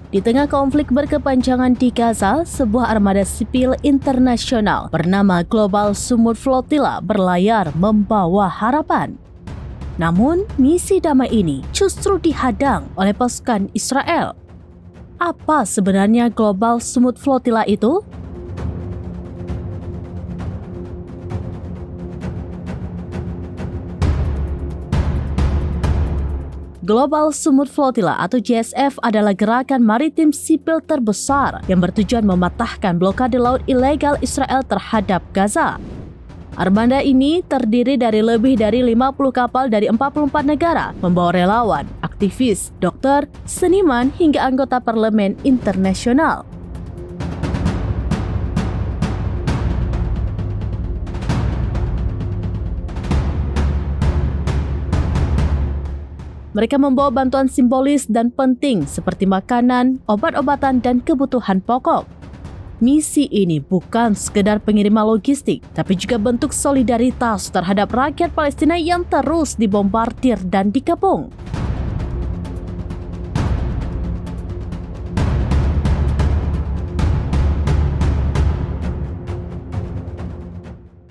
Di tengah konflik berkepanjangan di Gaza, sebuah armada sipil internasional bernama Global Sumut Flotilla berlayar membawa harapan. Namun, misi damai ini justru dihadang oleh pasukan Israel. Apa sebenarnya Global Sumut Flotilla itu? Global Sumut Flotilla atau GSF adalah gerakan maritim sipil terbesar yang bertujuan mematahkan blokade laut ilegal Israel terhadap Gaza. Armada ini terdiri dari lebih dari 50 kapal dari 44 negara, membawa relawan, aktivis, dokter, seniman, hingga anggota parlemen internasional. Mereka membawa bantuan simbolis dan penting seperti makanan, obat-obatan, dan kebutuhan pokok. Misi ini bukan sekedar pengiriman logistik, tapi juga bentuk solidaritas terhadap rakyat Palestina yang terus dibombardir dan dikepung.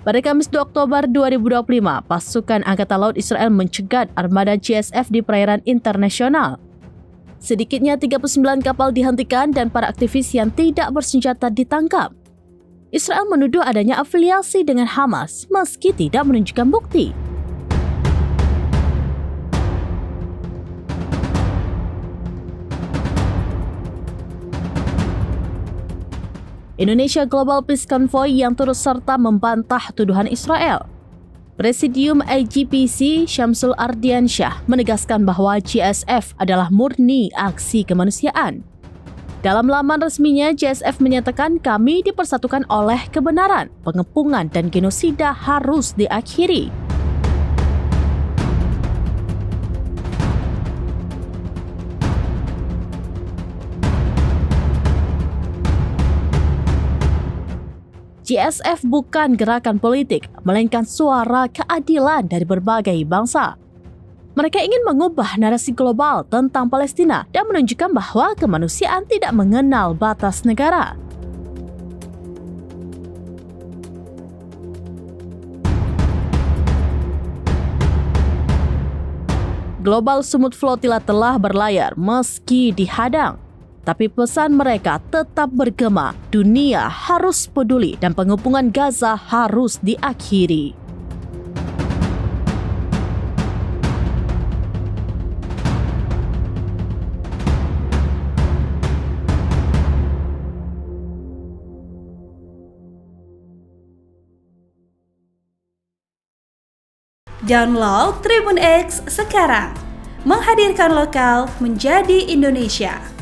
Pada Kamis 2 Oktober 2025, pasukan Angkatan Laut Israel mencegat armada GSF di perairan internasional. Sedikitnya 39 kapal dihentikan dan para aktivis yang tidak bersenjata ditangkap. Israel menuduh adanya afiliasi dengan Hamas meski tidak menunjukkan bukti. Indonesia Global Peace Convoy yang turut serta membantah tuduhan Israel. Presidium IGPC Syamsul Ardiansyah menegaskan bahwa GSF adalah murni aksi kemanusiaan. Dalam laman resminya, GSF menyatakan kami dipersatukan oleh kebenaran, pengepungan dan genosida harus diakhiri. GSF bukan gerakan politik, melainkan suara keadilan dari berbagai bangsa. Mereka ingin mengubah narasi global tentang Palestina dan menunjukkan bahwa kemanusiaan tidak mengenal batas negara. Global Sumut Flotilla telah berlayar meski dihadang. Tapi pesan mereka tetap bergema, dunia harus peduli dan pengepungan Gaza harus diakhiri. Download Tribun X sekarang, menghadirkan lokal menjadi Indonesia.